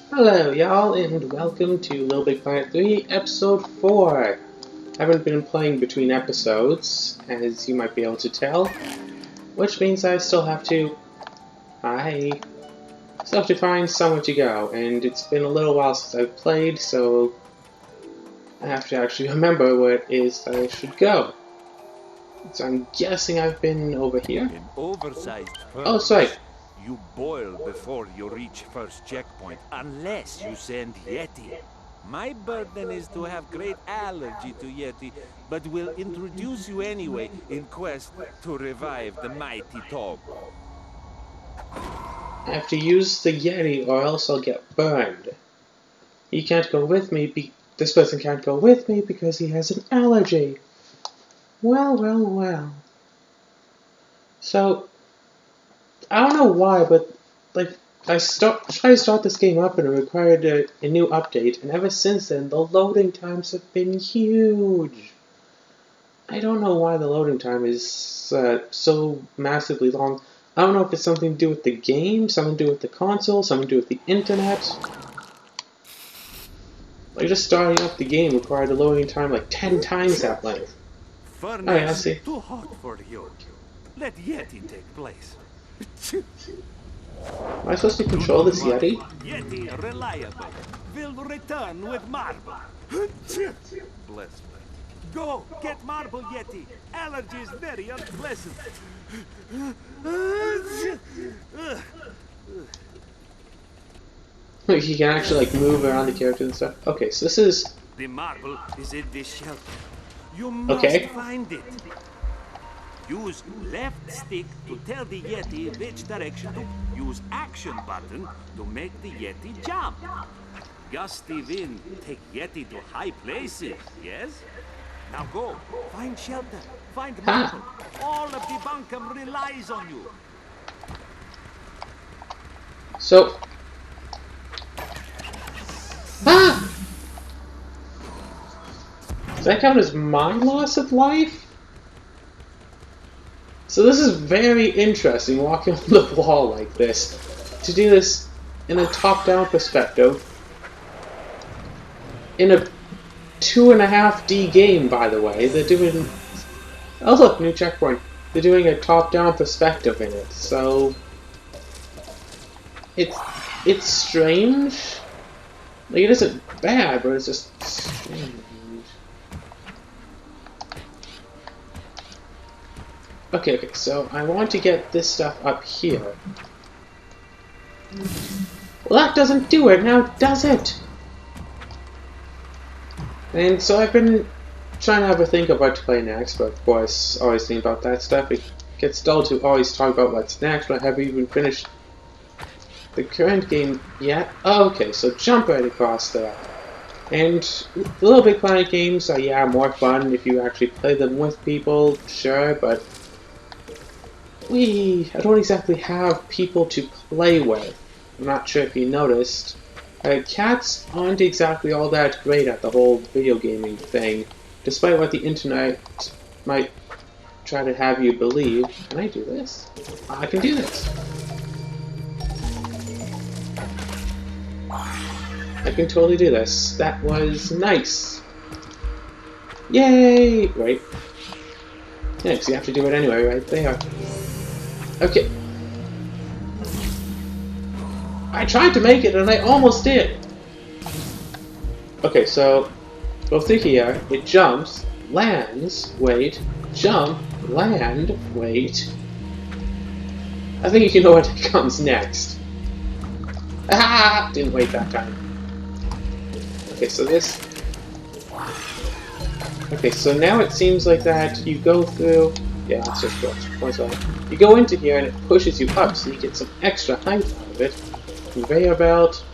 Hello, y'all, and welcome to LittleBigPlanet 3, Episode 4. I haven't been playing between episodes, as you might be able to tell, which means I still have to... Still have to find somewhere to go, and it's been a little while since I've played, so I have to actually remember where it is that I should go. So I'm guessing I've been over here? An oversized Oh, furnace. sorry. You boil before you reach first checkpoint, unless you send Yeti. My burden is to have great allergy to Yeti, but will introduce you anyway in quest to revive the mighty Tog. I have to use the Yeti or else I'll get burned. He can't go with me, this person can't go with me because he has an allergy. Well. So, I don't know why, but, like, I tried to start this game up and it required a new update, and ever since then, the loading times have been huge. I don't know why the loading time is so massively long. I don't know if it's something to do with the game, something to do with the console, something to do with the internet. Like, just starting up the game required a loading time like 10 times that length. Furnace Oh yeah, I see. too hot for you. Let Yeti take place. Am I supposed to control this Yeti? Yeti reliable. Will return with marble. Bless me. Go, get marble, Yeti. Allergy is very unpleasant. Like, you can actually like move around the characters and stuff. Okay, so this is... The marble is in this shelter. You must find it. Use left stick to tell the Yeti which direction to use action button to make the Yeti jump. Gusty wind take Yeti to high places, yes? Now go, find shelter, find marble. All of the bunkum relies on you. So... Does that count as my loss of life? So this is very interesting, walking on the wall like this. To do this in a top-down perspective. In a 2.5D game, by the way. They're doing... Oh look, new checkpoint. They're doing a top-down perspective in it, so... It's strange. Like, it isn't bad, but it's just strange. Okay, so I want to get this stuff up here. Well, that doesn't do it, now does it? And so I've been trying to have a think of what to play next, but of course, always think about that stuff. It gets dull to always talk about what's next, but I haven't even finished the current game yet. Oh, okay, so jump right across there. And LittleBigPlanet games are, yeah, more fun if you actually play them with people, sure, but I don't exactly have people to play with. I'm not sure if you noticed. Cats aren't exactly all that great at the whole video gaming thing, despite what the internet might try to have you believe. Can I do this? I can do this. I can totally do this. That was nice. Yay! Wait. Yeah, because you have to do it anyway, right there. Okay. I tried to make it and I almost did! Okay, so go through here, it jumps, lands, wait, jump, land, wait. I think you know what comes next. Ah! Didn't wait that time. Okay, so this... Okay, so now it seems like that you go through... Yeah, let's just go one side. You go into here and it pushes you up so you get some extra height out of it. Conveyor belt.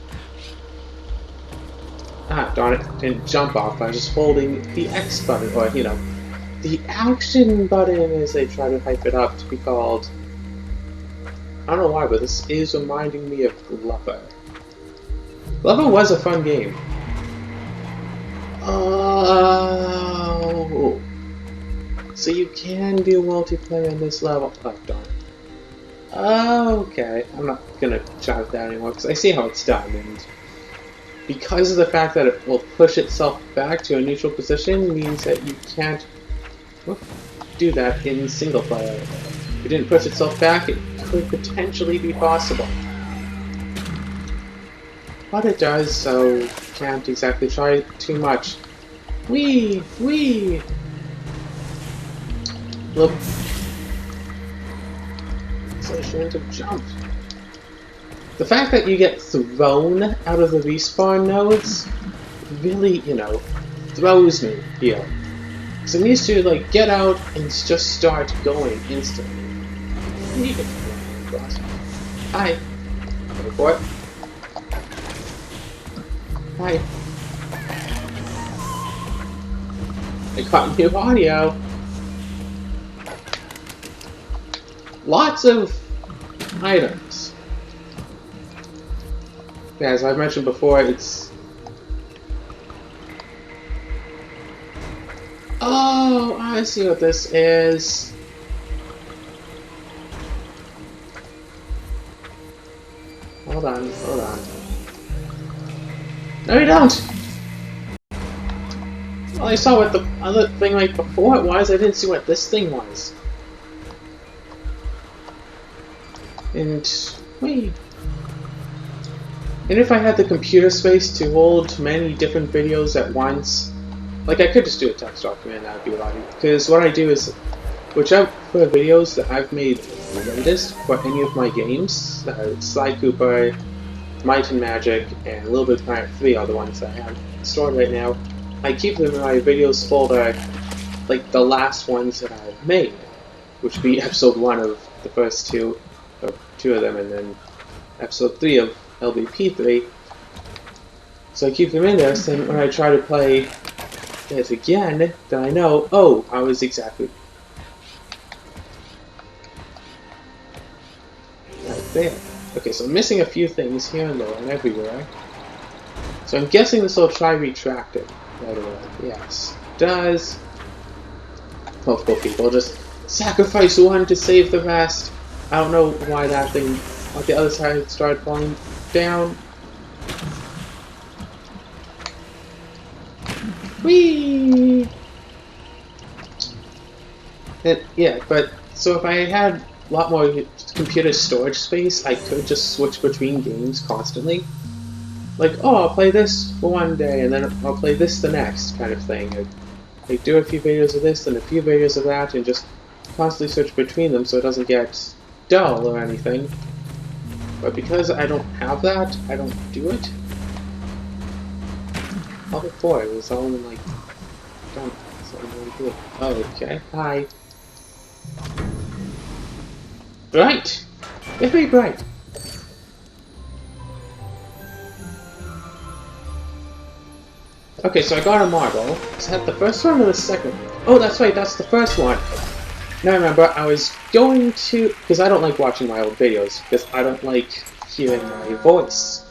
Ah, darn it. Didn't jump off by just holding the X button, or, you know, the action button as they try to hype it up to be called... I don't know why, but this is reminding me of Glover. Glover was a fun game. Oh... So you can do multiplayer in this level. Oh, darn. Okay, I'm not gonna try with that anymore because I see how it's done, and because of the fact that it will push itself back to a neutral position means that you can't do that in single player. If it didn't push itself back, it could potentially be possible. But it does, so can't exactly try too much. Wee! Wee! Look. So she went to jump. The fact that you get thrown out of the respawn nodes really, throws me here. Because I'm used to, like, get out and just start going instantly. Hi. Go for it. Hi. I got new audio. Lots of items. Yeah, as I've mentioned before, it's... Oh, I see what this is. Hold on, hold on. No, you don't! Well, I saw what the other thing like before it was, I didn't see what this thing was. And... wait... And if I had the computer space to hold many different videos at once, like I could just do a text document, that would be a lot easier. Because what I do is, whichever videos that I've made latest for any of my games, Sly Cooper, Might and Magic, and LittleBigPlanet 3 are the ones that I have stored right now. I keep them in my videos folder, like the last ones that I've made, which would be episode 1 of the first two of them, and then episode 3 of LBP3. So I keep them in there, so when I try to play it again, then I know, oh, I was exactly right there. Okay, so I'm missing a few things here and there and everywhere. So I'm guessing this will try retracting right away. Yes, it does. Multiple people just sacrifice one to save the rest. I don't know why that thing on the other side started falling down. Whee! And, yeah, but so if I had a lot more computer storage space, I could just switch between games constantly. Like, oh, I'll play this for one day, and then I'll play this the next, kind of thing. I'd do a few videos of this, and a few videos of that, and just constantly switch between them so it doesn't get dull or anything. But because I don't have that, I don't do it. All before, it was all in, like, done. So I'm really good. Oh, okay. Hi. Right! Very bright. Okay, so I got a marble. Is that the first one or the second? Oh, that's right, that's the first one. Now remember, I was going to... because I don't like watching my old videos, because I don't like hearing my voice.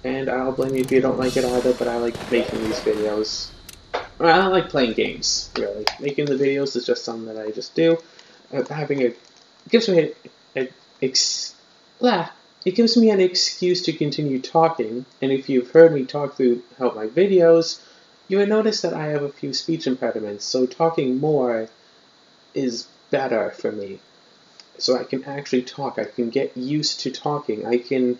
And I'll blame you if you don't like it either, but I like making these videos. Well, I don't like playing games, really. Making the videos is just something that I just do. Having it gives me it gives me an excuse to continue talking, and if you've heard me talk throughout my videos, you will notice that I have a few speech impediments, so talking more is better for me. So I can actually talk, I can get used to talking, I can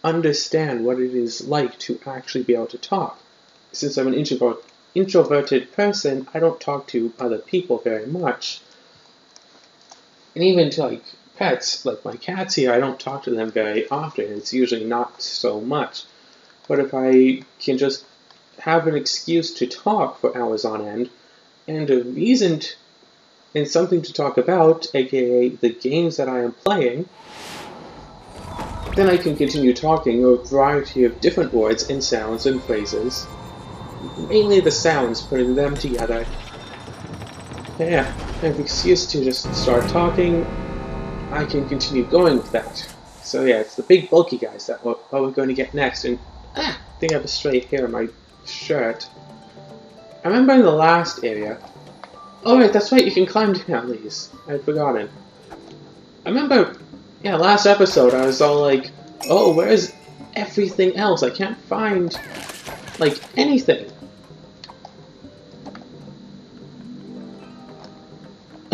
understand what it is like to actually be able to talk. Since I'm an introverted person, I don't talk to other people very much. And even to, like, pets, like my cats here, I don't talk to them very often. It's usually not so much. But if I can just have an excuse to talk for hours on end, and a reason and something to talk about, aka the games that I am playing, then I can continue talking a variety of different words and sounds and phrases. Mainly the sounds, putting them together. Yeah, I have an excuse to just start talking. I can continue going with that. So yeah, it's the big bulky guys that we're going to get next. And I think I have a straight hair in my shirt. I remember in the last area. Oh right, that's right, you can climb down these. I'd forgotten. I remember Yeah, last episode I was all like, oh, where's everything else? I can't find, like, anything.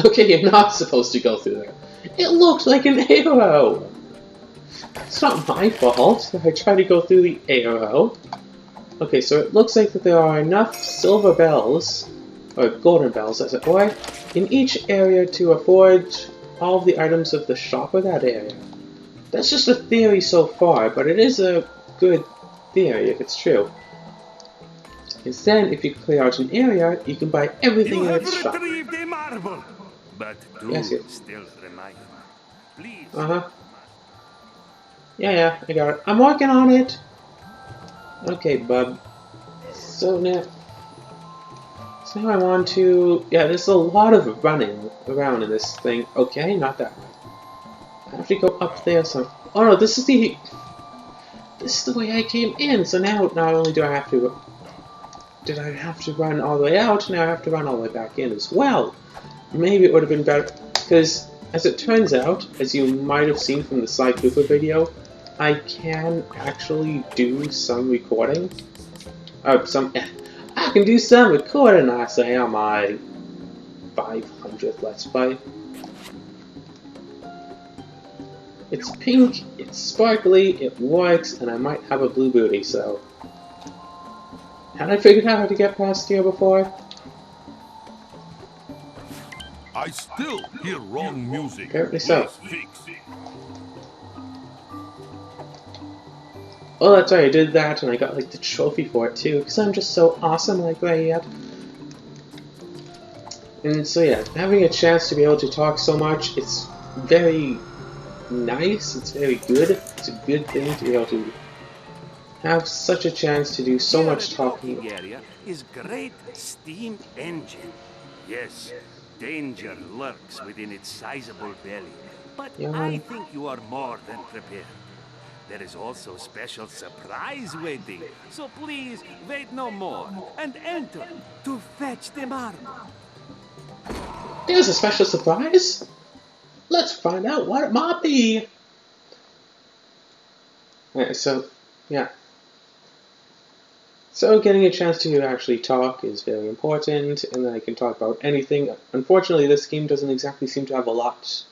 Okay, you're not supposed to go through there. It looked like an arrow! It's not my fault that I tried to go through the arrow. Okay, so it looks like that there are enough silver bells, or golden bells as it were, in each area to afford all of the items of the shop of that area. That's just a theory so far, but it is a good theory if it's true. Because then, if you clear out an area, you can buy everything in its shop. A marble, but Yes. still remind me. Please. Yeah, I got it. I'm working on it! Okay, bub. So now I want to... Yeah, there's a lot of running around in this thing. Okay, not that way. I have to go up there some... Oh no, this is the way I came in, so now not only do I have to... Did I have to run all the way out, now I have to run all the way back in as well. Maybe it would have been better, because as it turns out, as you might have seen from the Sly Cooper video, I can actually do some recording. I can do some recording, I say, on my 500th Let's Play. It's pink, it's sparkly, it works, and I might have a blue booty, so... Had I figured out how to get past here before? I still hear wrong music. Apparently so. Fix. Oh, that's right, I did that, and I got, like, the trophy for it, too, because I'm just so awesome like that. And so, yeah, having a chance to be able to talk so much, it's very nice, it's very good, it's a good thing to be able to have such a chance to do so much talking. The area is great steam engine. Yes, danger lurks within its sizable belly, but I think you are more than prepared. There is also special surprise waiting, so please wait no more and enter to fetch the marble. There's a special surprise? Let's find out what it might be. Alright, so, yeah. So getting a chance to actually talk is very important, and then I can talk about anything. Unfortunately, this game doesn't exactly seem to have a lot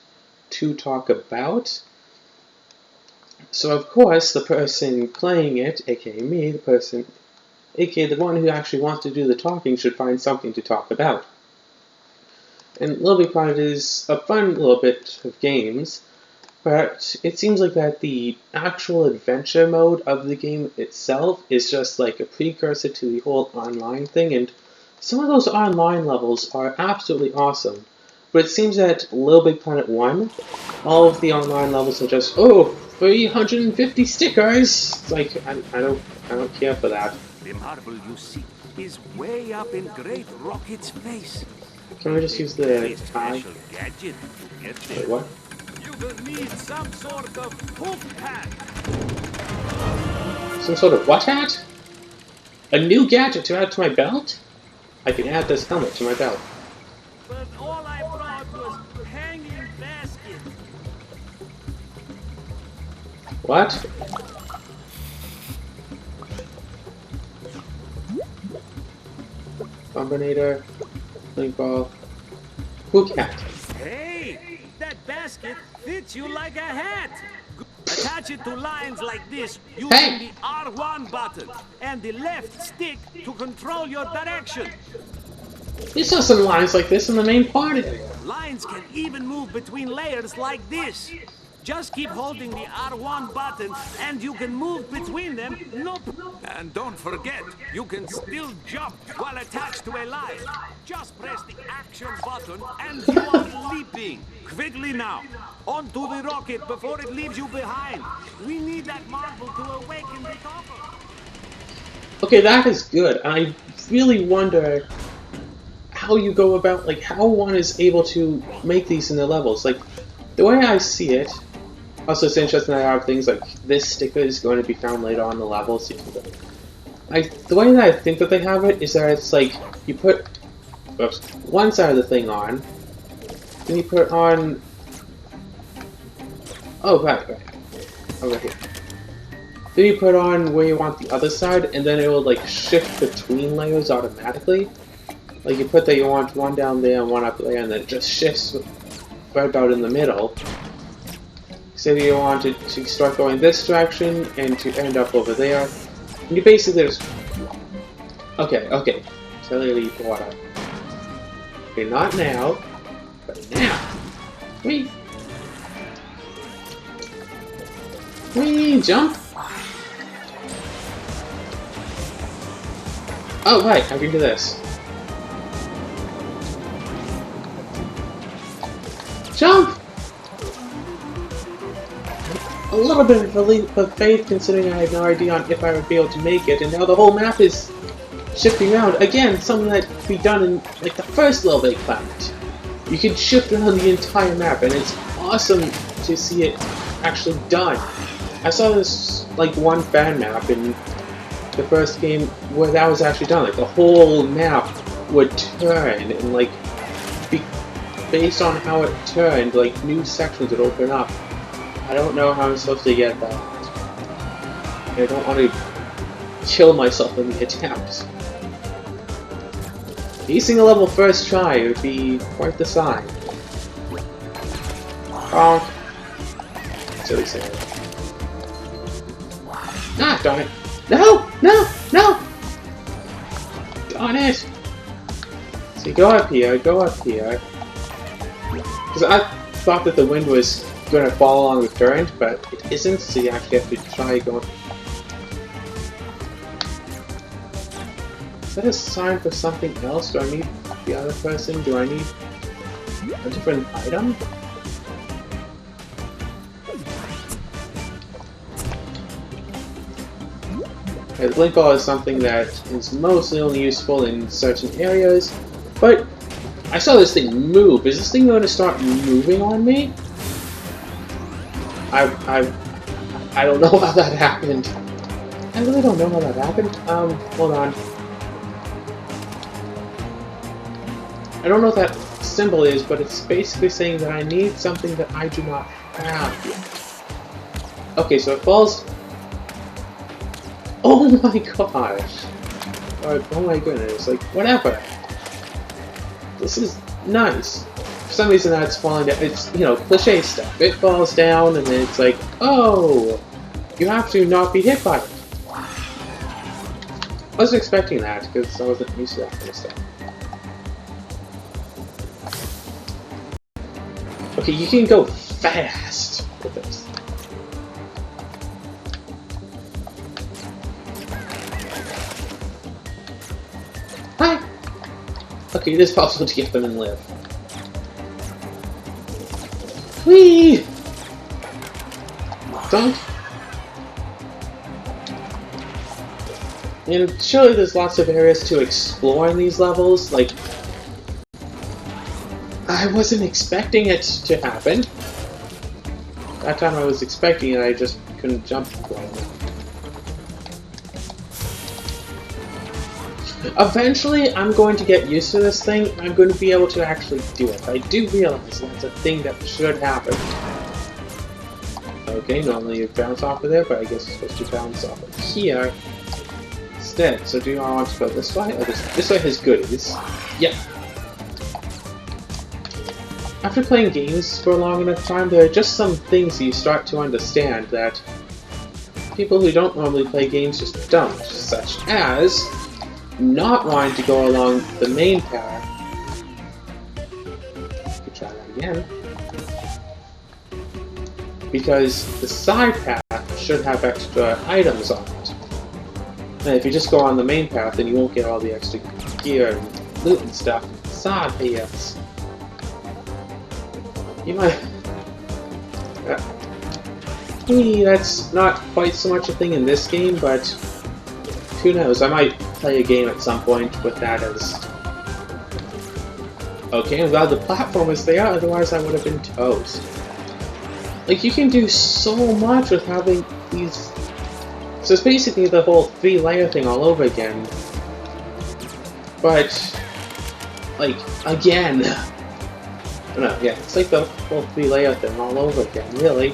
to talk about. So of course, the person playing it, aka me, aka the one who actually wants to do the talking, should find something to talk about. And LittleBigPlanet is a fun little bit of games, but it seems like that the actual adventure mode of the game itself is just like a precursor to the whole online thing, and some of those online levels are absolutely awesome. But it seems that LittleBigPlanet 1, all of the online levels are just, oh, 350 stickers! It's like, I don't care for that. The marble you see is way up in Great Rocket's face. Can we just use the eye? Gadget to get there. Wait, what? You will need some sort of hook hat. Some sort of what hat? A new gadget to add to my belt? I can add this helmet to my belt. But all I brought was hanging basket. What? Combinator, link ball, hook hat. Hey, that basket fits you like a hat. Attach it to lines like this using the R1 button and the left stick to control your direction. We saw some lines like this in the main party. Lines can even move between layers like this. Just keep holding the R1 button and you can move between them. And don't forget, you can still jump while attached to a line. Just press the action button and you are leaping. Quickly now, onto the rocket before it leaves you behind. We need that marble to awaken the topper. Okay, that is good. I really wonder how you go about, like, how one is able to make these in the levels. Like, the way I see it, also it's interesting that I have things like this sticker is going to be found later on in the level. So the way that I think that they have it is that it's like, you put one side of the thing on, then you put on Oh, right. Over here. Then you put on where you want the other side, and then it will like shift between layers automatically. Like you put that you want one down there and one up there, and then it just shifts right about in the middle. Say you want it to start going this direction and to end up over there. And you basically just... Okay. Clearly water. Okay, not now, but now. Whee! Jump! Oh, right, I can do this. Jump! A little bit of a leap of faith considering I had no idea on if I would be able to make it, and now the whole map is shifting around. Again, something that could be done in like the first LittleBigPlanet. You can shift around the entire map, and it's awesome to see it actually done. I saw this like one fan map in the first game where that was actually done. Like the whole map would turn, and like based on how it turned, like new sections would open up. I don't know how I'm supposed to get that. I don't want to kill myself in the attempt. Acing a level first try would be quite the sign. Bonk. Silly Sarah. Ah, darn it. No! Darn it! So you go up here. Because I thought that the wind was going to fall along the current, but it isn't, so you actually have to try going. Is that a sign for something else? Do I need the other person? Do I need a different item? The blink ball is something that is mostly only useful in certain areas, but I saw this thing move. Is this thing going to start moving on me? I don't know how that happened. I really don't know how that happened. Hold on. I don't know what that symbol is, but it's basically saying that I need something that I do not have. Okay, so it falls. Oh my gosh! Oh my goodness, like, whatever. This is nice. For some reason that's falling down. It's, you know, cliche stuff. It falls down and then it's like, oh, you have to not be hit by it. I wasn't expecting that because I wasn't used to that kind of stuff. Okay, you can go fast with this. Hi! Okay, it is possible to get them and live. Whee! Dunk! And surely there's lots of areas to explore in these levels, like... I wasn't expecting it to happen. That time I was expecting it, I just couldn't jump quite enough. Eventually, I'm going to get used to this thing. I'm going to be able to actually do it. I do realize that's a thing that should happen. Okay, normally you bounce off of there, but I guess you're supposed to bounce off of here instead. So do I want to go this way? Or this way has goodies. Yeah. After playing games for a long enough time, there are just some things you start to understand that people who don't normally play games just don't, such as not wanting to go along the main path. Could try that again. Because the side path should have extra items on it. And if you just go on the main path, then you won't get all the extra gear and loot and stuff. Side paths. You might... that's not quite so much a thing in this game, but who knows, I might play a game at some point with that as... Okay, I'm glad the platform is there, otherwise I would have been toast. Like, you can do so much with having these... So it's basically the whole 3-layer thing all over again. But... like, again... No, yeah, it's like the whole 3-layer thing all over again, really.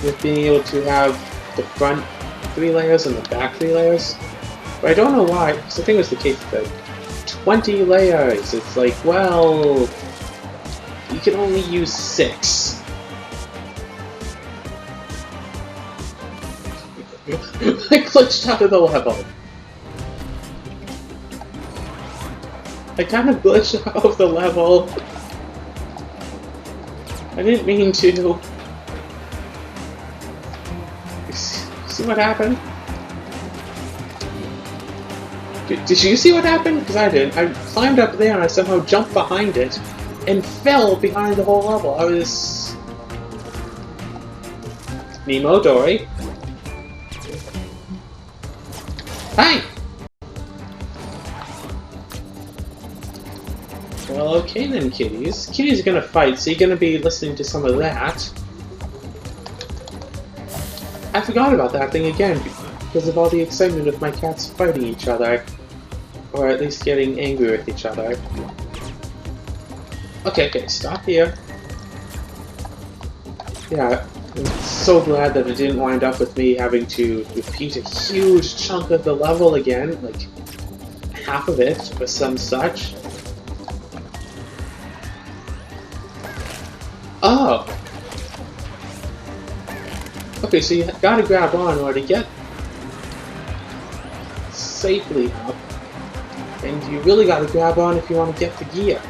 with being able to have the front 3 layers and the back 3 layers. But I don't know why, because I think it was the case with the 20 layers. It's like, well, you can only use 6. I glitched out of the level. I kind of glitched out of the level. I didn't mean to. See what happened? Did you see what happened? Because I did. I climbed up there and I somehow jumped behind it and fell behind the whole level. I was... Nemo, Dory. Hi! Well, okay then, kitties. Kitties are gonna fight, so you're gonna be listening to some of that. I forgot about that thing again, because of all the excitement of my cats fighting each other. Or at least getting angry with each other. Okay, stop here. Yeah, I'm so glad that it didn't wind up with me having to repeat a huge chunk of the level again, like half of it, or some such. Oh! Okay, so you gotta grab on in order to get safely up. And you really gotta grab on if you want to get the gear.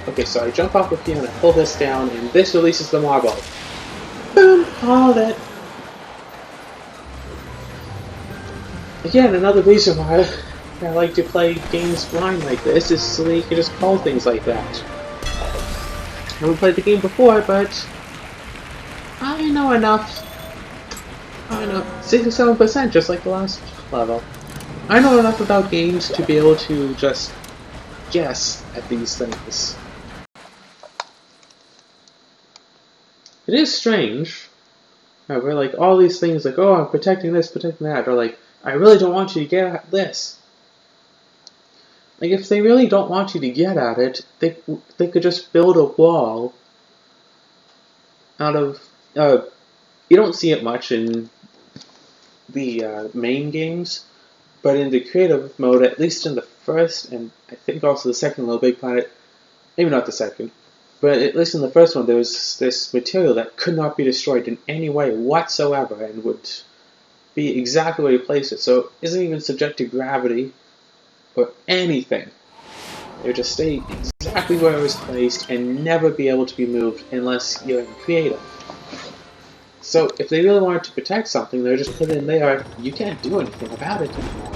Okay, so I jump off of here and I pull this down, and this releases the marble. Boom! All that. Again, another reason why I like to play games blind like this is so that you can just call things like that. I haven't played the game before, but I know enough. I know 67%, just like the last level. I know enough about games to be able to just guess at these things. It is strange. We're like all these things like, oh, I'm protecting this, protecting that, or like, I really don't want you to get at this. Like, if they really don't want you to get at it, they could just build a wall out of... you don't see it much in the main games, but in the creative mode, at least in the first, and I think also the second LittleBigPlanet, maybe not the second, but at least in the first one, there was this material that could not be destroyed in any way whatsoever, and would be exactly where you place it, so it isn't even subject to gravity, or anything. It would just stay exactly where it was placed, and never be able to be moved unless you're in creative. So, if they really wanted to protect something, they would just put it in there. You can't do anything about it anymore.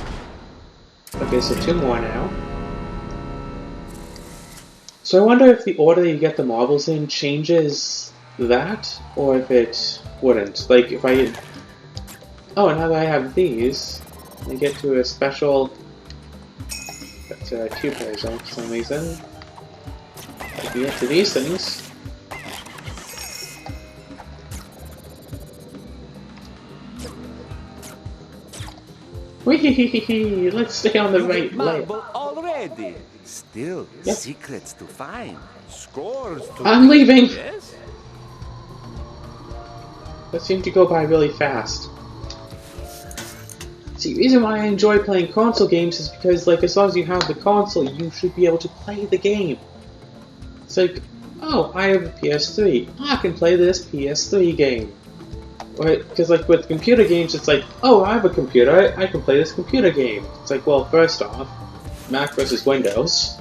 Okay, so 2 more now. So I wonder if the order you get the marbles in changes that, or if it wouldn't. Like, if I... Oh, now that I have these, I get to a special... That's 2 pairs on for some reason. If you get to these things... Wee! Let's stay on the right layer. Already. Still, yep. Secrets to find. Scores to I'm leaving! Yes? That seemed to go by really fast. See, the reason why I enjoy playing console games is because, like, as long as you have the console, you should be able to play the game. It's like, oh, I have a PS3. I can play this PS3 game. Because, like, with computer games, it's like, oh, I have a computer, I can play this computer game. It's like, well, first off, Mac versus Windows.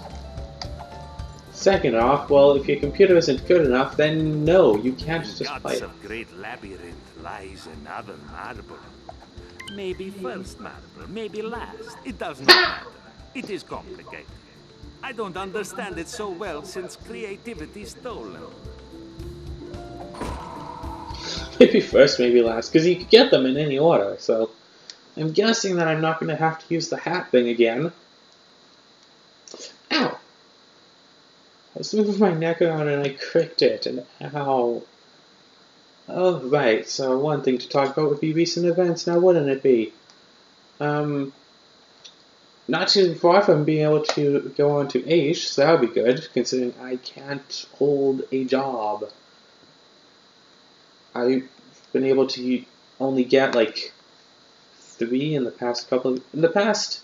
Second off, well, if your computer isn't good enough, then no, you can't just play it. Of great labyrinth lies another marble. Maybe first marble, maybe last. It does not matter. It is complicated. I don't understand it so well since creativity is stolen. Maybe first, maybe last, because you could get them in any order, so... I'm guessing that I'm not going to have to use the hat thing again. Ow! I was moving my neck around and I cricked it, and ow. Oh, right, so one thing to talk about would be recent events, now wouldn't it be? Not too far from being able to go on to AISH, so that would be good, considering I can't hold a job. I been able to only get like 3 in the past in the past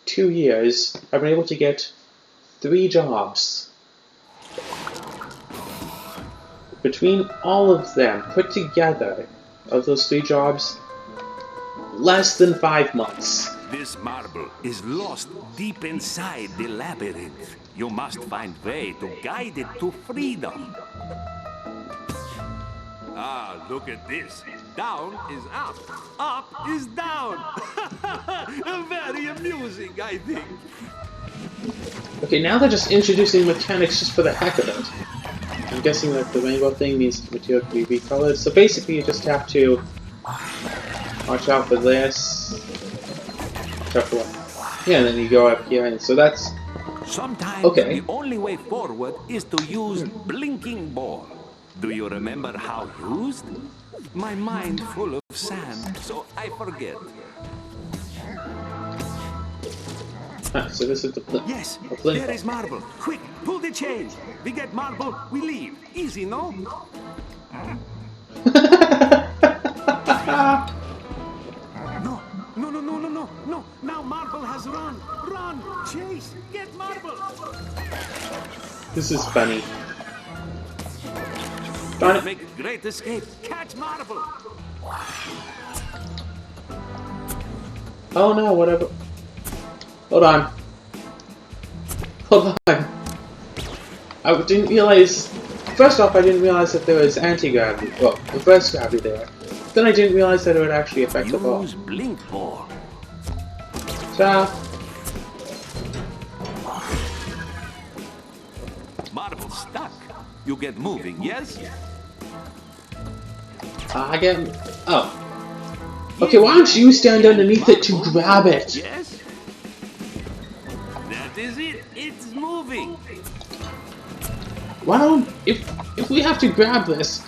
2 years. I've been able to get 3 jobs. Between all of them put together, of those 3 jobs, less than 5 months. This marble is lost deep inside the labyrinth. You must find way to guide it to freedom. Ah, look at this. Down is up. Up is down. Very amusing, I think. Okay, now they're just introducing mechanics just for the heck of it. I'm guessing that the rainbow thing means the material can be recolored. So basically you just have to watch out for this. Watch out for what? Yeah, and then you go up here, and so that's... Sometimes okay. The only way forward is to use blinking ball. Do you remember how used? My mind full of sand, so I forget. Ah, so this is the Yes, blink. there is marble. Quick, pull the change. We get marble, we leave. Easy, no? No. Now marble has run. Run, chase, get marble. This is funny. Darn it. Make a great escape. Catch marble. Oh no, whatever. Hold on. Hold on. I didn't realize... First off, I didn't realize that there was anti-gravity. Well, reverse gravity there. Then I didn't realize that it would actually affect the ball. Use blink ball. Ta. Marble stuck. You get moving, yes? I get... Oh. Okay, why don't you stand underneath it to grab it? Yes? That is it. It's moving. Why don't... If we have to grab this,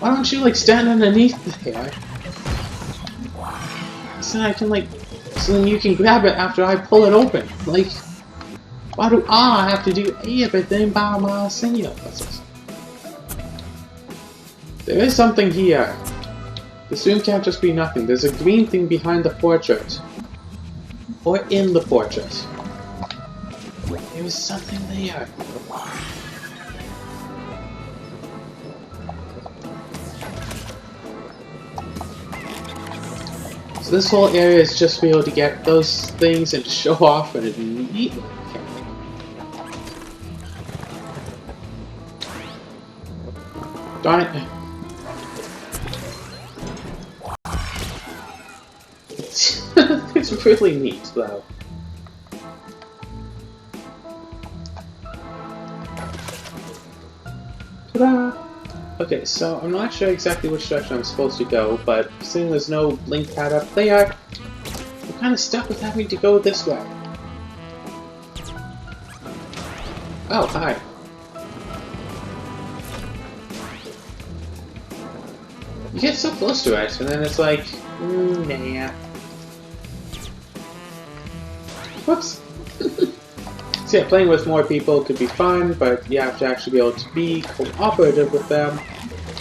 why don't you, like, stand underneath there? So I can, like... So then you can grab it after I pull it open. Like... Why do I have to do everything by myself? There is something here. This room can't just be nothing. There's a green thing behind the portrait. Or in the portrait. There is something there. So this whole area is just to be able to get those things and show off in a neat way. Darn it. It's really neat, though. Ta-da! Okay, so I'm not sure exactly which direction I'm supposed to go, but seeing there's no blink pad up there, I'm kind of stuck with having to go this way. Oh, hi. You get so close to it, and then it's like, nah. Whoops. So yeah, playing with more people could be fun, but you have to actually be able to be cooperative with them.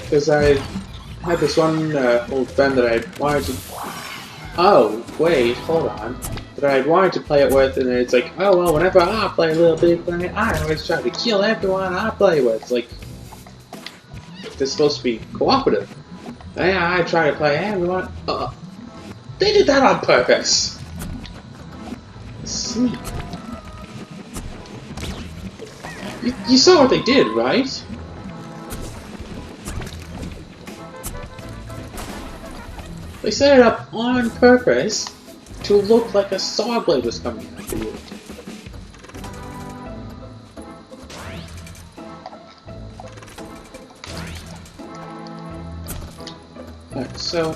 Because I had this one old friend that I wanted to... Oh, wait, hold on. That I wanted to play it with, and it's like, oh well, whenever I play LittleBigPlanet, I always try to kill everyone I play with. It's like, they're supposed to be cooperative. Yeah, I try to play everyone. They did that on purpose. Sneak. You saw what they did, right? They set it up on purpose to look like a saw blade was coming after you. Alright, so...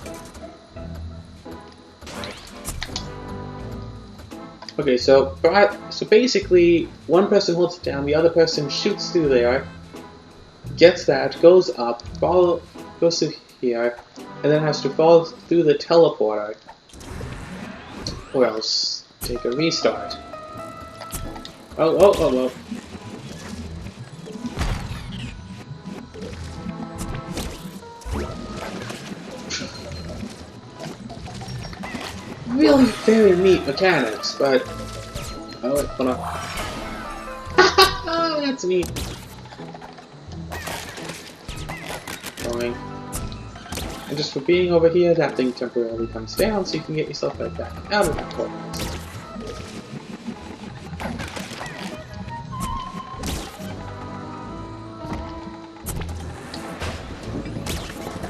Okay, so basically, one person holds it down, the other person shoots through there, gets that, goes up, goes to here, and then has to follow through the teleporter, or else take a restart. Oh. really very neat mechanics, but... Oh, wait, hold on. Oh, that's neat. Going. And just for being over here, that thing temporarily comes down, so you can get yourself right back out of that corner.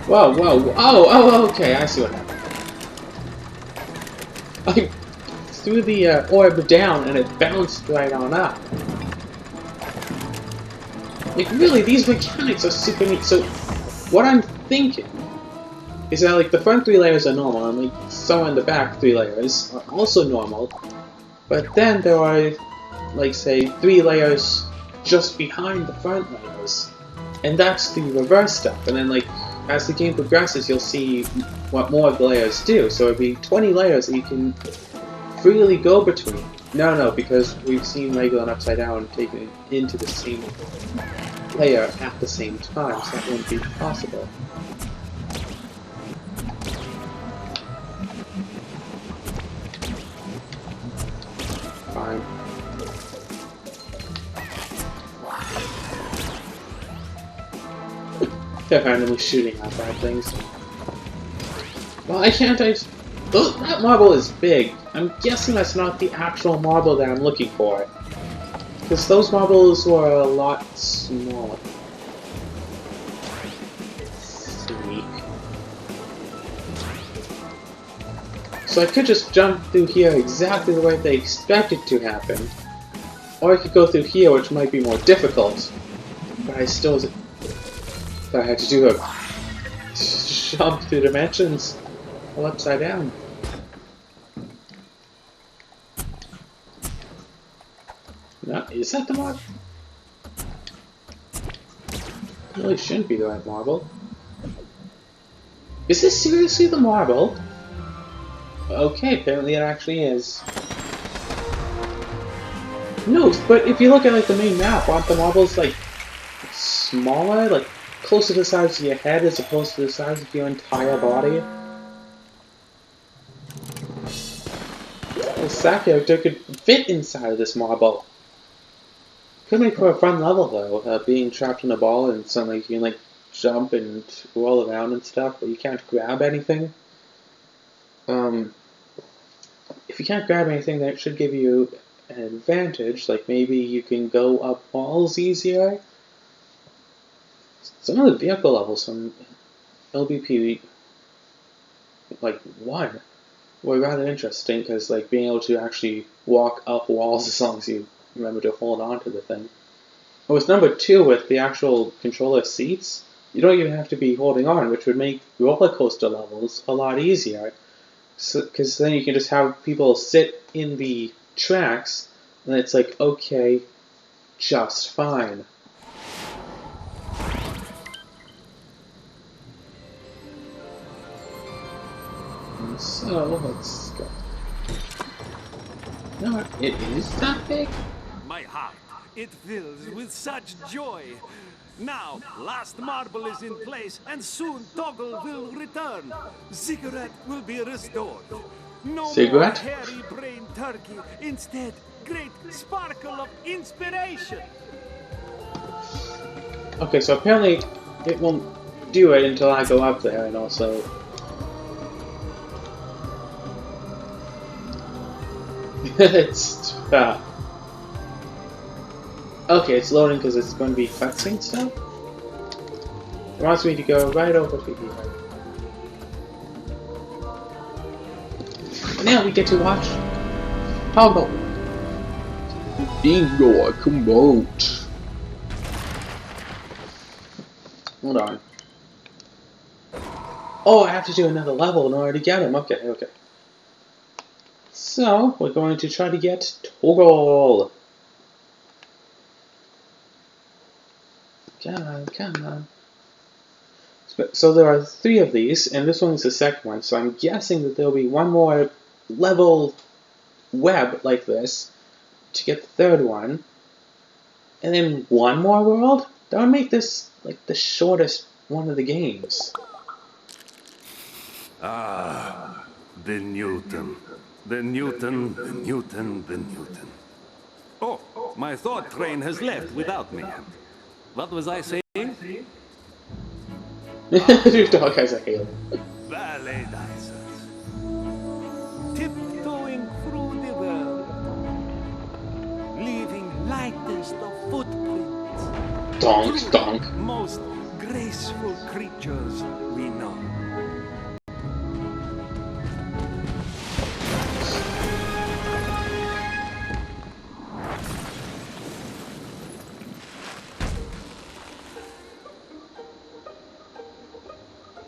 Whoa, whoa, oh, okay, I see what happened. I threw the orb down and it bounced right on up. Like, really, these mechanics are super neat. So, what I'm thinking is that, like, the front 3 layers are normal, and, like, some in the back 3 layers are also normal, but then there are, like, say, 3 layers just behind the front layers, and that's the reverse stuff, and then, like, as the game progresses, you'll see what more of the layers do, so it'd be 20 layers that you can freely go between. No, because we've seen Lego and Upside Down taken into the same layer at the same time, so that wouldn't be possible. Fine. They're randomly shooting at bad things. Well, oh, that marble is big. I'm guessing that's not the actual marble that I'm looking for. Because those marbles were a lot smaller. Sneak. So I could just jump through here exactly the way they expect it to happen. Or I could go through here, which might be more difficult. But I still... But I had to do a jump through dimensions all upside down. No, is that the marble? It really shouldn't be the right marble. Is this seriously the marble? Okay, apparently it actually is. No, but if you look at like the main map, aren't the marbles like smaller, like closer to the size of your head as opposed to the size of your entire body? This that character could fit inside of this marble. Could make for a fun level though, being trapped in a ball and suddenly you can like jump and roll around and stuff, but you can't grab anything. If you can't grab anything, that should give you an advantage. Like maybe you can go up walls easier. Some of the vehicle levels from LBP like 1 were rather interesting because like being able to actually walk up walls as long as you remember to hold on to the thing. And with number 2, with the actual controller seats, you don't even have to be holding on, which would make roller coaster levels a lot easier. Because then you can just have people sit in the tracks, and it's like, okay, just fine. And so, let's go. No, it is that big? My heart, it fills with such joy. Now, last marble is in place, and soon Toggle will return. Cigarette will be restored. No Cigarette? more hairy-brained turkey. Instead, great sparkle of inspiration. Okay, so apparently it won't do it until I go up there, and also... it's... Okay, it's loading because it's going to be cutscene stuff. It wants me to go right over to here. Now we get to watch Toggle. Bingo, I come out. Hold on. Oh, I have to do another level in order to get him. Okay. So, we're going to try to get Toggle. Come on. So there are 3 of these, and this one is the second one, so I'm guessing that there'll be one more level web like this to get the 3rd one, and then one more world? That would make this like the shortest one of the games. Ah, The Newton. The Newton, the Newton, the Newton. Oh, my thought train has left without me. What was I saying? Your dog has a halo. Ballet dancers. Tiptoeing through the world. Leaving lightest of footprints. Donk, donk. Most graceful creatures we know.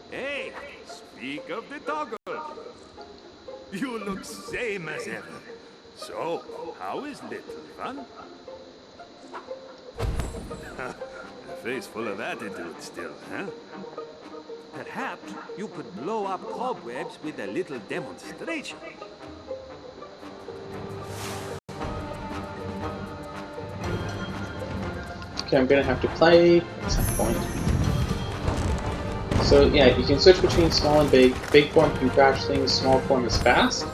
Hey, speak of the toggle. You look same as ever. So, how is little fun? A face full of attitude still, huh? Perhaps you could blow up cobwebs with a little demonstration. Okay, I'm gonna have to play at some point. So yeah, you can switch between small and big. Big form can crash things, small form is fast.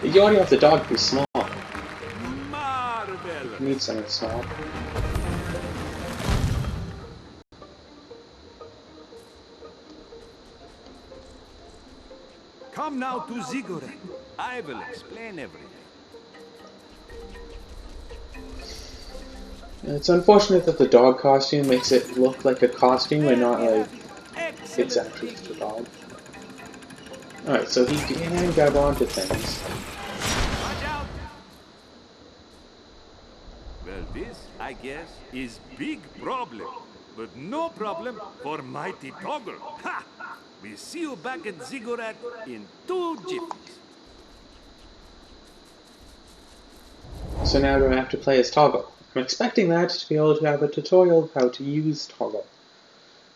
You already have the dog be small. Marvelous. You need something small. Come now to Ziggurat. I will explain everything. It's unfortunate that the dog costume makes it look like a costume and not like it's actually just a dog. Alright, so he can grab onto things. Watch out! Well, this, I guess, is big problem. But no problem for mighty Toggle. Ha! We see you back at Ziggurat in 2 jiffies. So now do I have to play as Toggle? I'm expecting that to be able to have a tutorial of how to use Toggle.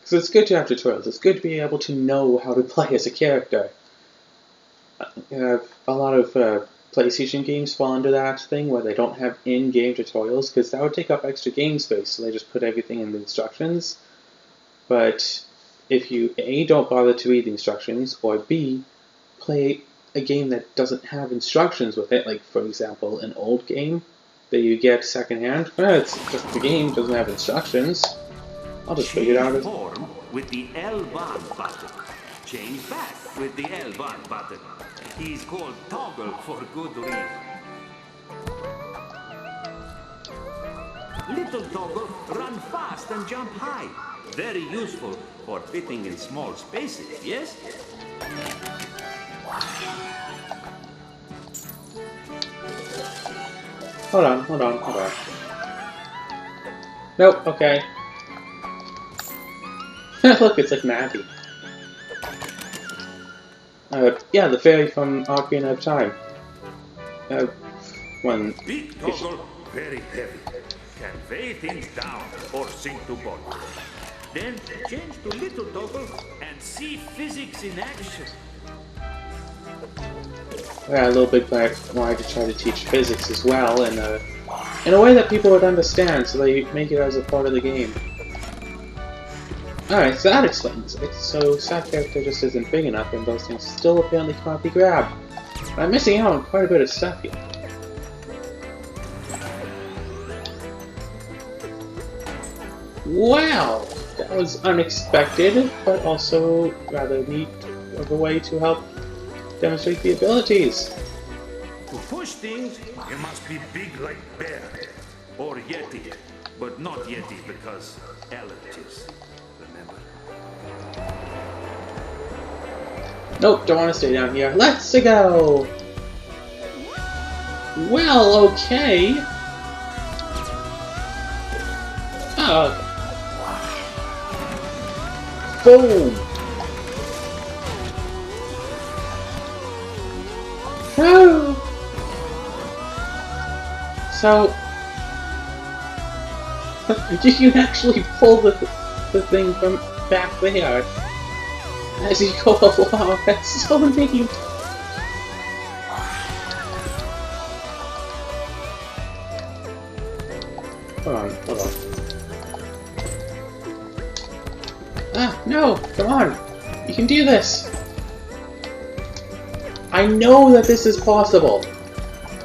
Because it's good to have tutorials, it's good to be able to know how to play as a character. A lot of PlayStation games fall under that thing where they don't have in-game tutorials, because that would take up extra game space, so they just put everything in the instructions. But if you A, don't bother to read the instructions, or B, play a game that doesn't have instructions with it, like for example an old game that you get secondhand, it's just the game, doesn't have instructions. I'll just figure it out as... form with the L1 button. Change back with the L1 button. He's called Toggle for good reason. Little Toggle run fast and jump high. Very useful for fitting in small spaces, yes? Hold on, hold on, hold on. Nope, okay. Look, it's like Nappy. Yeah, the fairy from Ocarina of Time. When... Big Toggle, very heavy. Can weigh things down or sink to bottom. Then change to Little Toggle and see physics in action. Yeah, LittleBigPlanet wanted to try to teach physics as well, and in a way that people would understand, so they make it as a part of the game. Alright, so that explains it. So, side character just isn't big enough, and those things still apparently cannot be grabbed. I'm missing out on quite a bit of stuff here. Wow! That was unexpected, but also rather neat of a way to help demonstrate the abilities. To push things, you must be big like bear. Or Yeti. But not Yeti because allergies. Remember? Nope, don't want to stay down here. Let's go! Well, okay. Oh, okay. Boom! No! So... you can actually pull the thing from back there as you go along. That's so neat! Hold on, hold on. Ah, no! Come on! You can do this! I know that this is possible!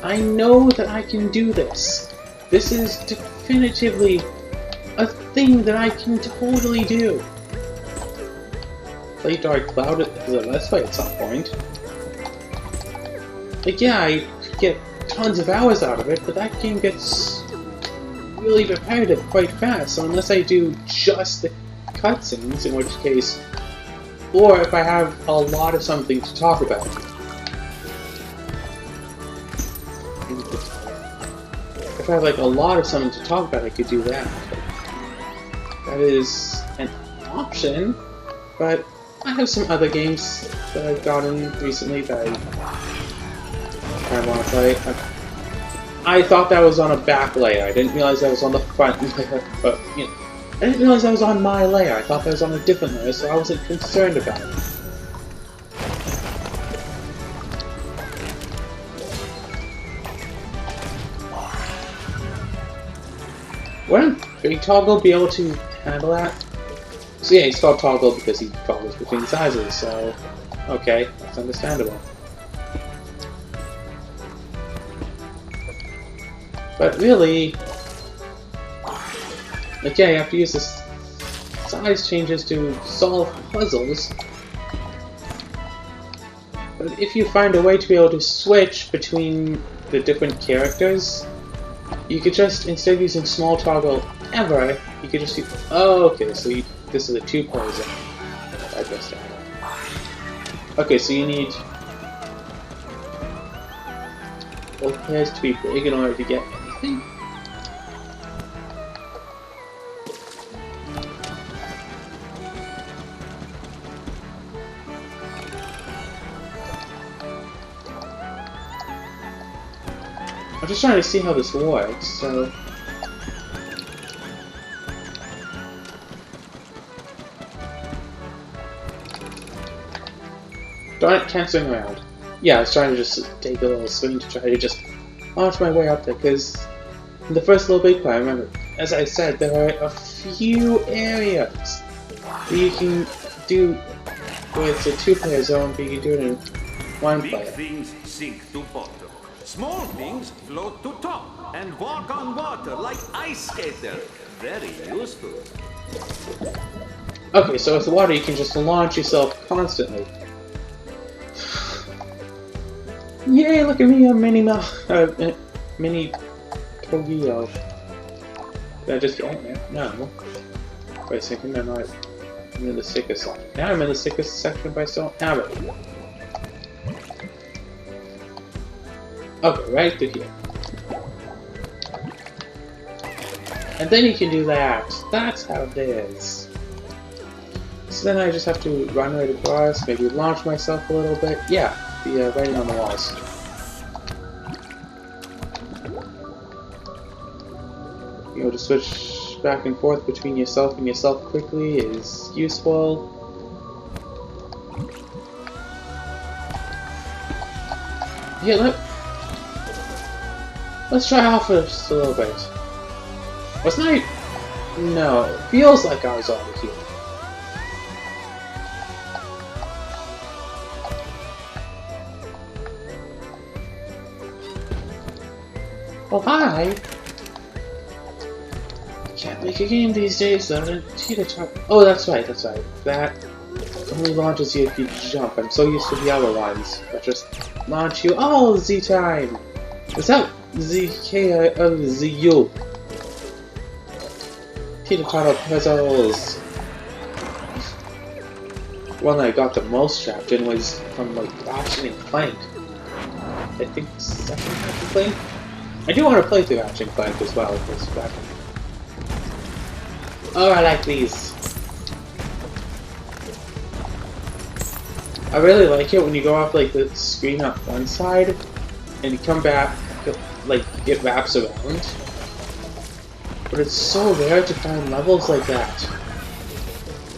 I know that I can do this! This is definitively a thing that I can totally do! Play Dark Cloud as a Let's Play at some point. Like, yeah, I could get tons of hours out of it, but that game gets really repetitive quite fast, so unless I do just the cutscenes, in which case... Or if I have a lot of something to talk about. If I have like a lot of something to talk about, I could do that. That is an option, but I have some other games that I've gotten recently that I want to play. I thought that was on a back layer. I didn't realize that was on the front layer, but you know, I didn't realize that was on my layer. I thought that was on a different layer, so I wasn't concerned about it. Wouldn't Big Toggle be able to handle that? So yeah, he's called Toggle because he toggles between sizes, so... Okay, that's understandable. But really... Like, yeah, you have to use the size changes to solve puzzles. But if you find a way to be able to switch between the different characters, you could just, instead of using small toggle ever, you could just use... Oh, okay, so this is a 2-player zone. I guess that. Okay, so you need both players to be big in order to get anything? I'm just trying to see how this works, so... Darn it, can't swing around. Yeah, I was trying to just take a little swing to try to just launch my way up there, because in the first LittleBigPlanet, remember, as I said, there are a few areas that you can do where it's a 2-player zone, but you can do it in 1-player. Big things sink to bottom. Small things float to top and walk on water like ice skaters. Very useful. Okay, so with the water you can just launch yourself constantly. Yay, look at me, I'm Mini Togio. Did I just get there? No. Wait a second, I'm in the sickest section. Now I'm in the sickest section, but I still don't have it. Okay, right to here. And then you can do that. That's how it is. So then I just have to run right across, maybe launch myself a little bit. Yeah, the writing on the walls. You know, to switch back and forth between yourself and yourself quickly is useful. Yeah, let's try off just a little bit. Wasn't I? No, it feels like I was over here. Well, hi! Can't make a game these days, though. Oh, that's right. That only launches you if you jump. I'm so used to the other ones that just launch you. Oh, Z-time! What's up? ZK of ZU. Peter Potter puzzles. One that I got the most trapped in was from like Ratchet and Clank. I think second Ratchet and Clank. I do want to play through Ratchet and Clank as well. Oh, I like these. I really like it when you go off like the screen on one side and you come back. Like, it wraps around. But it's so rare to find levels like that.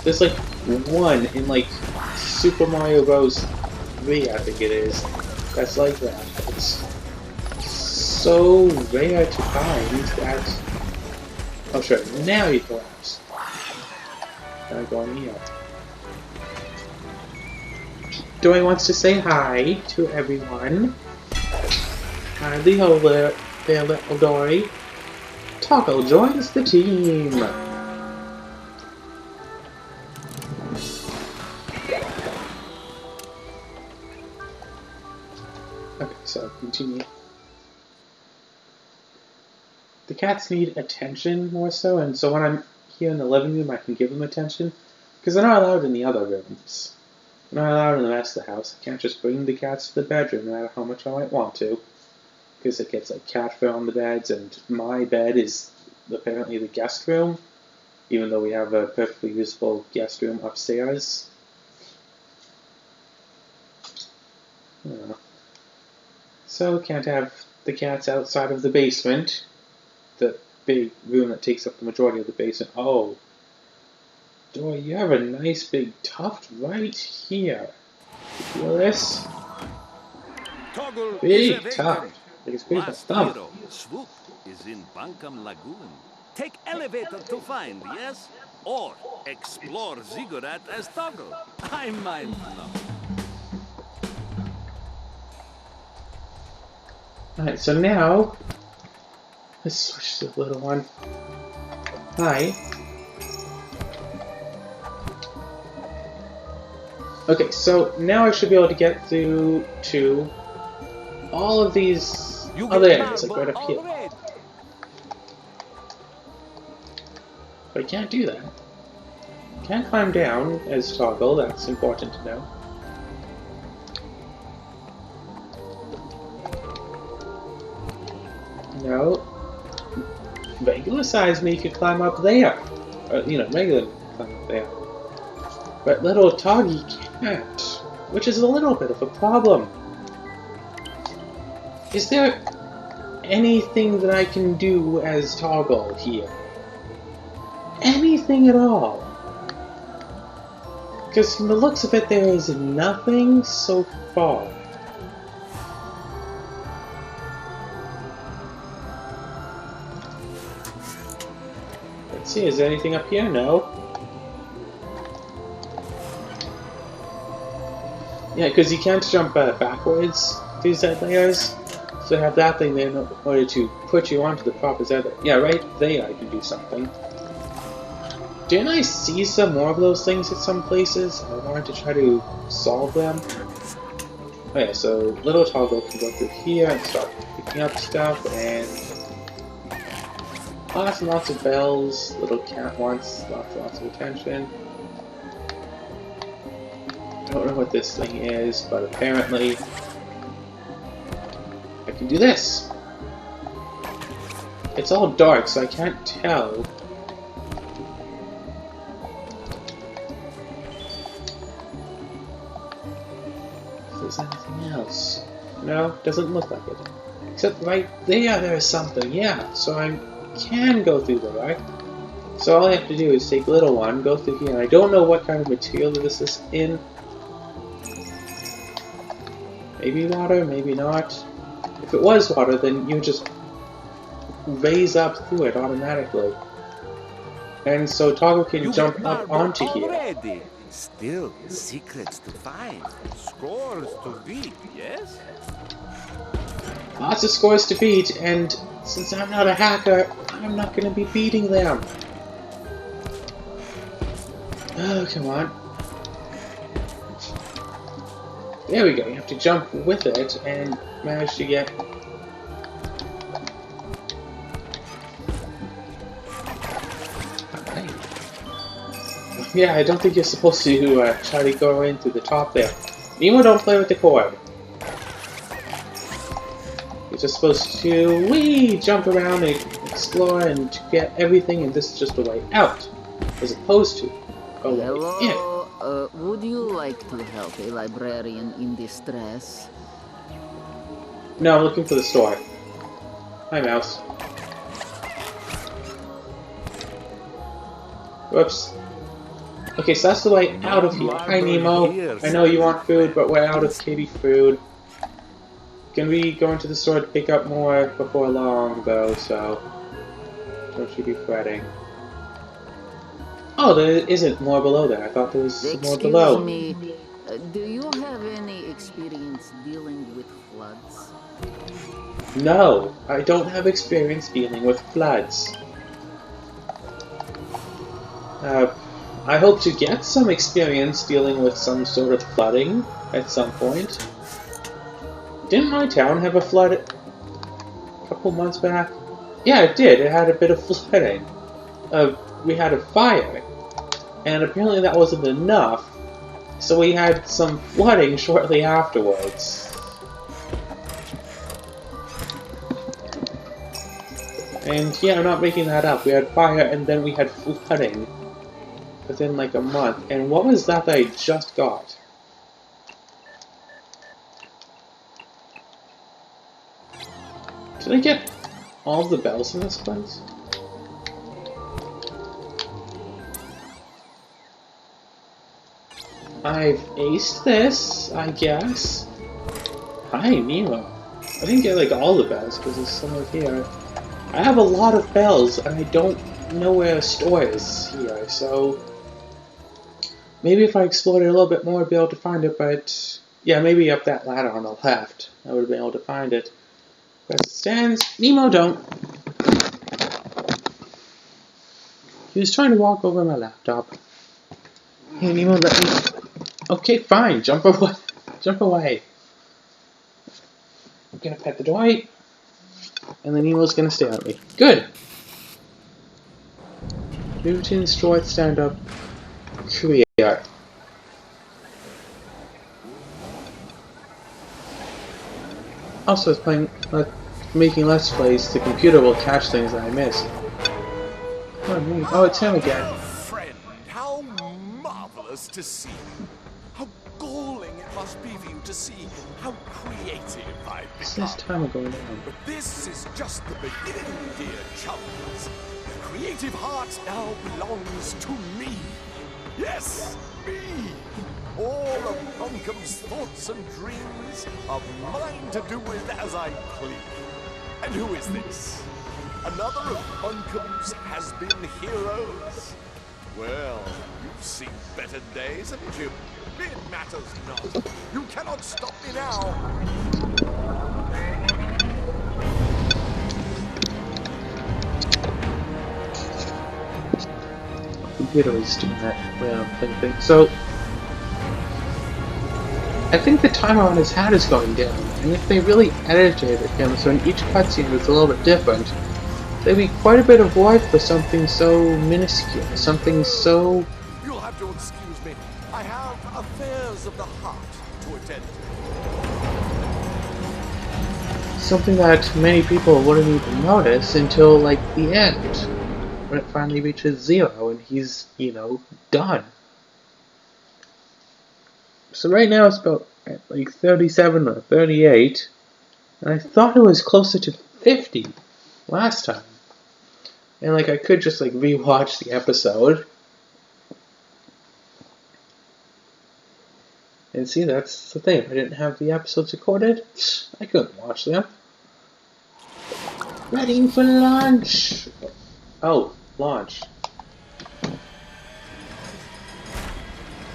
There's like one in like Super Mario Bros. 3, I think it is, that's like that. It's so rare to find that... Oh sure, now you collapse. Now go in here. Dory wants to say hi to everyone. Hardly over there, little Dory. Toggle joins the team. Okay, so continue. The cats need attention more so, and so when I'm here in the living room, I can give them attention because they're not allowed in the other rooms. They're not allowed in the rest of the house. I can't just bring the cats to the bedroom, no matter how much I might want to, because it gets like cat fur on the beds, and my bed is apparently the guest room, even though we have a perfectly usable guest room upstairs. So can't have the cats outside of the basement, the big room that takes up the majority of the basement. Oh, Dory, you have a nice big tuft right here. You feel this? Toggle Big is tuft. Like it's big as my Last thumb. hero, Swoop, is in Bankum Lagoon. Take elevator to find, yes? Or explore Ziggurat as Toggle. I mind not. Alright, so now, let's switch to the little one. Hi. Okay, so now I should be able to get through to all of these other areas, like right up here. But I can't do that. Can't climb down as Toggle, that's important to know. No. Regular size me could climb up there. Or, you know, regular climb up there. But little Toggy can't, which is a little bit of a problem. Is there anything that I can do as Toggle here? Anything at all? Because from the looks of it, there is nothing so far. Let's see, is there anything up here? No. Yeah, because you can't jump backwards through Z layers. So I have that thing there in order to put you onto the proper Z layer. Yeah, right there I can do something. Didn't I see some more of those things at some places? I wanted to try to solve them. Oh yeah, so little Toggle can go through here and start picking up stuff, and lots and lots of bells. Little cat wants lots and lots of attention. I don't know what this thing is, but apparently I can do this. It's all dark, so I can't tell. If there's anything else. No, doesn't look like it. Except right there is something, yeah, so I can go through there, right? So all I have to do is take little one, go through here, and I don't know what kind of material this is in. Maybe water, maybe not. If it was water, then you just raise up through it automatically. And so Toggle can jump up onto here. Still secrets to find, scores to beat, yes? Lots of scores to beat, and since I'm not a hacker, I'm not going to be beating them. Oh, come on. There we go, you have to jump with it and manage to get... Alright. Yeah, I don't think you're supposed to try to go in through the top there. Nemo, don't play with the cord. You're just supposed to jump around and explore and get everything, and this is just the way out, as opposed to a way in. Would you like to help a librarian in distress? No, I'm looking for the store. Hi, mouse. Whoops. Okay, so that's the way out of here. Hi, Nemo. I know you want food, but we're out of kitty food. Can we go into the store to pick up more before long, though, so don't you be fretting. Oh, there isn't more below there. I thought there was more below. Excuse me, do you have No, I don't have experience dealing with floods. I hope to get some experience dealing with some sort of flooding at some point. Didn't my town have a flood a couple months back? Yeah, it did. It had a bit of flooding. We had a fire, and apparently that wasn't enough, so we had some flooding shortly afterwards. And yeah, I'm not making that up. We had fire, and then we had flooding within like a month. And what was that I just got? Did I get all the bells in this place? I've aced this, I guess. Hi, Nemo. I didn't get like all the bells because there's some over here. I have a lot of bells and I don't know where a store is here, so maybe if I explored it a little bit more I'd be able to find it, but yeah, maybe up that ladder on the left I would have been able to find it. As it stands, Nemo don't. He was trying to walk over my laptop. Hey Nemo, let me... Okay, fine, jump away. Jump away. I'm gonna pet the dog, and then Nemo's gonna stare at me. Good! Newton's short stand-up career. Also, it's playing, making Let's Plays, the computer will catch things that I miss. Oh, it's him again. Friend, how marvelous to see you. How galling it must be for you to see how creative I've It's become. this time of going down. But this is just the beginning, dear chums. The creative heart now belongs to me. Yes, me. All of Buncombe's thoughts and dreams are mine to do with as I please. And who is this? Another of Buncombe's has-been heroes? Well, you've seen better days, haven't you? It matters not. You cannot stop me now. Computer is doing that random thing. So, I think the timer on his hat is going down, and if they really edited him so in each cutscene was a little bit different, there'd be quite a bit of work for something so minuscule, something so... You'll have to excuse me. I have affairs of the heart to attend to. something that many people wouldn't even notice until, like, the end, when it finally reaches 0 and he's, you know, done. So right now it's about like 37 or 38, and I thought it was closer to 50 last time. And like I could just like rewatch the episode. And see, that's the thing. If I didn't have the episodes recorded, I couldn't watch them. Ready for launch! Oh, launch.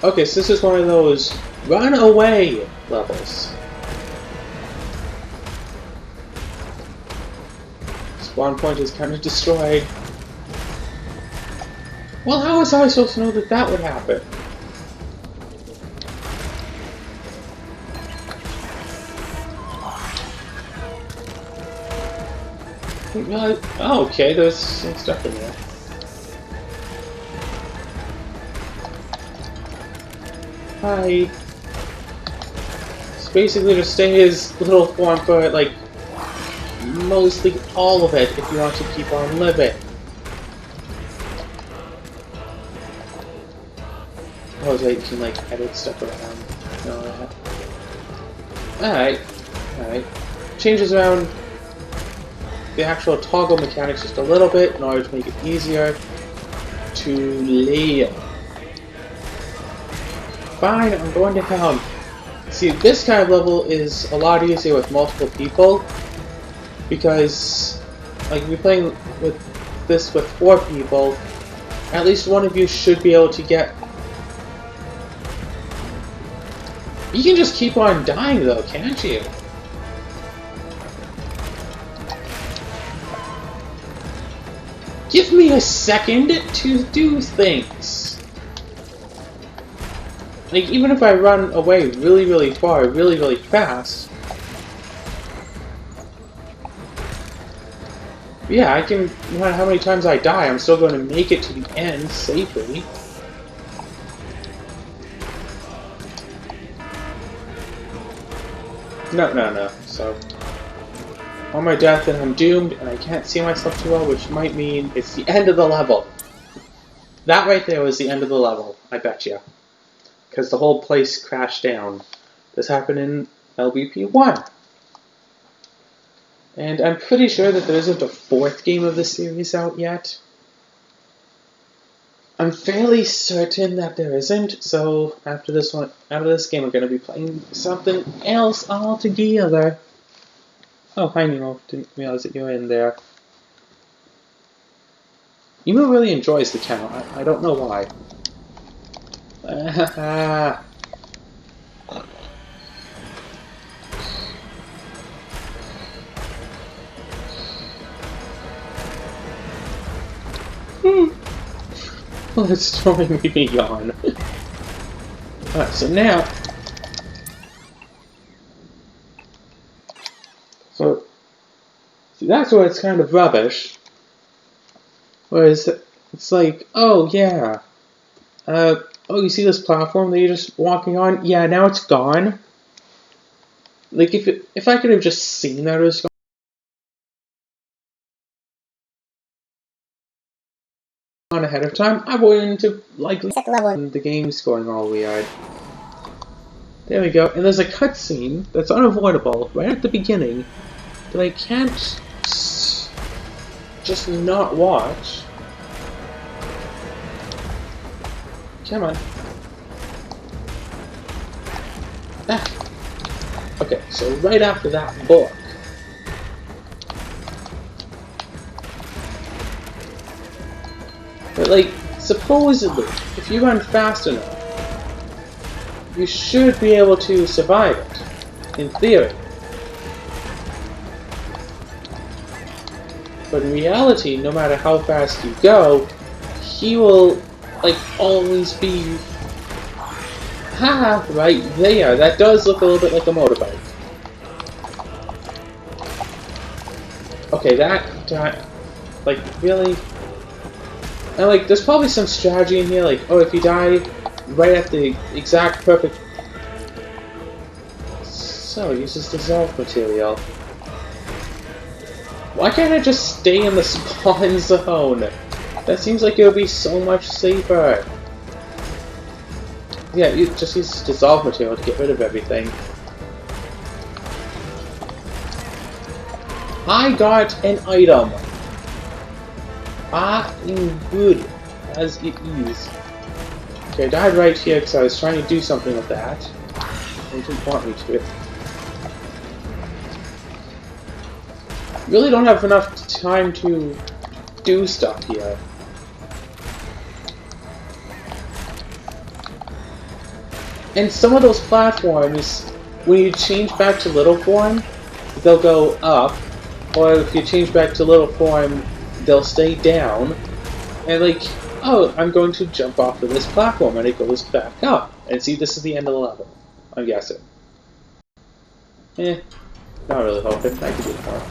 Okay, so this is one of those run away levels. Spawn point is kind of destroyed. Well, how was I supposed to know that that would happen? Oh, okay, there's some stuff in there. Hi. It's basically just stay his little form for, like, mostly all of it if you want to keep on living. Oh, so you can, like, edit stuff around and all that. Alright. Alright. Changes around the actual toggle mechanics just a little bit in order to make it easier to lay. Fine, I'm going to town. See, this kind of level is a lot easier with multiple people because, like, if you're playing with this with 4 people, at least one of you should be able to get. You can just keep on dying though, can't you? Give me a second to do things! Like, even if I run away really, really far, really, really fast... Yeah, I can... No matter how many times I die, I'm still going to make it to the end safely. No. So... on my death, and I'm doomed, and I can't see myself too well, which might mean it's the end of the level. That right there was the end of the level, I bet you. Because the whole place crashed down. This happened in LBP1. And I'm pretty sure that there isn't a fourth game of the series out yet. I'm fairly certain that there isn't, so after this game, we're going to be playing something else altogether. Oh, hi Nemo. Didn't realize that you were in there. Nemo really enjoys the channel. I don't know why. Well, it's throwing me yawn. Alright, so now... So... See, that's where it's kind of rubbish. Whereas, it's like, oh yeah... oh, you see this platform that you're just walking on? Yeah, now it's gone. Like, if I could have just seen that it was gone ahead of time, I wouldn't have, like, set the level and the game's going all weird. There we go, and there's a cutscene that's unavoidable right at the beginning that I can't just not watch. Come on. Ah. Okay, so right after that book. But like, supposedly, if you run fast enough, you should be able to survive it, in theory. But in reality, no matter how fast you go, he will, like, always be... Haha, right there. That does look a little bit like a motorbike. Okay, that like, really? And, like, there's probably some strategy in here, like, oh, if you die right at the exact perfect... So, it uses dissolve material. Why can't I just stay in the spawn zone? That seems like it would be so much safer. Yeah, you just use dissolve material to get rid of everything. I got an item. I am good as it is. Okay, I died right here because I was trying to do something with that. They didn't want me to. Really don't have enough time to do stuff here. And some of those platforms, when you change back to little form, they'll go up, or if you change back to little form, they'll stay down. And like, oh, I'm going to jump off of this platform, and it goes back up. And see, this is the end of the level, I'm guessing. Not really hoping. I could do more.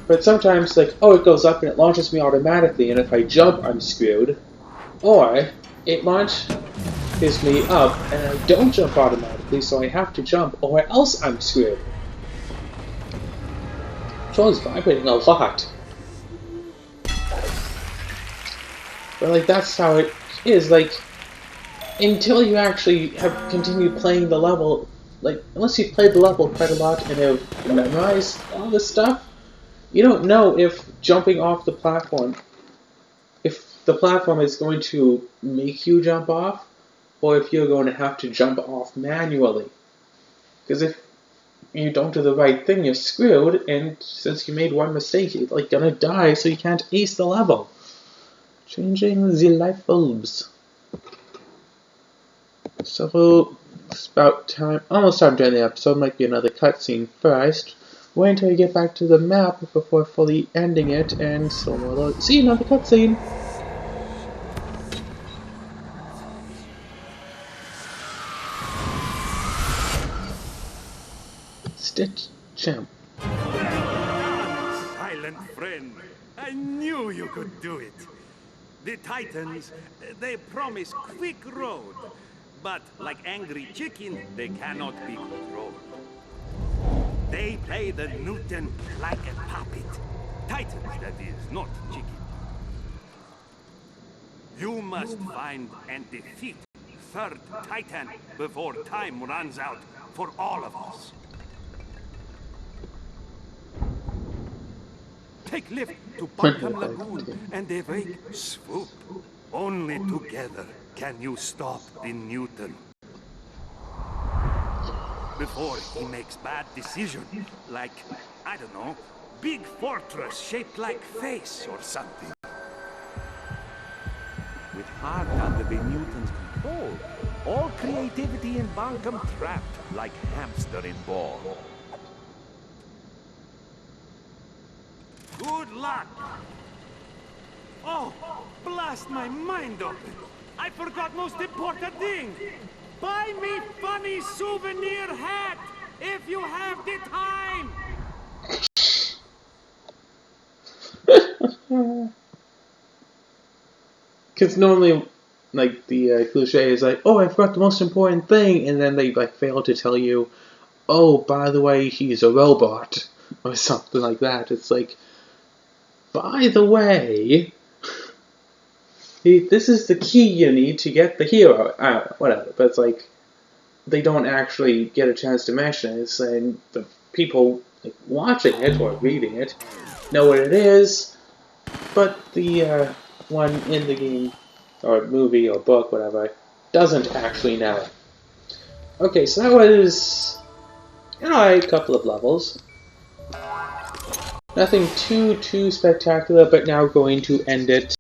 But sometimes, like, oh, it goes up and it launches me automatically, and if I jump, I'm screwed. Or, it launches me up, and I don't jump automatically, so I have to jump, or else I'm screwed. Controller's vibrating a lot. But, like, that's how it is, like, until you actually have continued playing the level, like, unless you've played the level quite a lot and have memorized all this stuff, you don't know if jumping off the platform, if the platform is going to make you jump off, or if you're going to have to jump off manually. Because if you don't do the right thing, you're screwed, and since you made one mistake, you're like gonna die, so you can't ace the level. Changing the light bulbs. So, it's about time, almost time to end the episode. Might be another cutscene first. Wait until you get back to the map before fully ending it, and so more. See another cutscene. Stitch Champ. Silent friend, I knew you could do it. The Titans, they promise quick road, but like angry chicken, they cannot be controlled. They play the Newton like a puppet. Titans, that is, not chicken. You must find and defeat third Titan before time runs out for all of us. Take lift to Bunkum Lagoon and evade Swoop. Only together can you stop the Newton. Before he makes bad decisions, like, I don't know, big fortress shaped like face or something. With heart under the Newton's control, all creativity in Bunkum trapped like hamster in ball. Good luck! Oh, blast my mind open! I forgot most important thing! Buy me funny souvenir hat if you have the time! Because normally, like, the cliche is like, oh, I forgot the most important thing, and then they, like, fail to tell you, oh, by the way, he's a robot, or something like that. It's like, by the way, this is the key you need to get the hero. Whatever, but it's like, they don't actually get a chance to mention it. It's saying the people like, watching it or reading it know what it is, but the one in the game, or movie, or book, whatever, doesn't actually know. Okay, so that was, a couple of levels. Nothing too spectacular, but now going to end it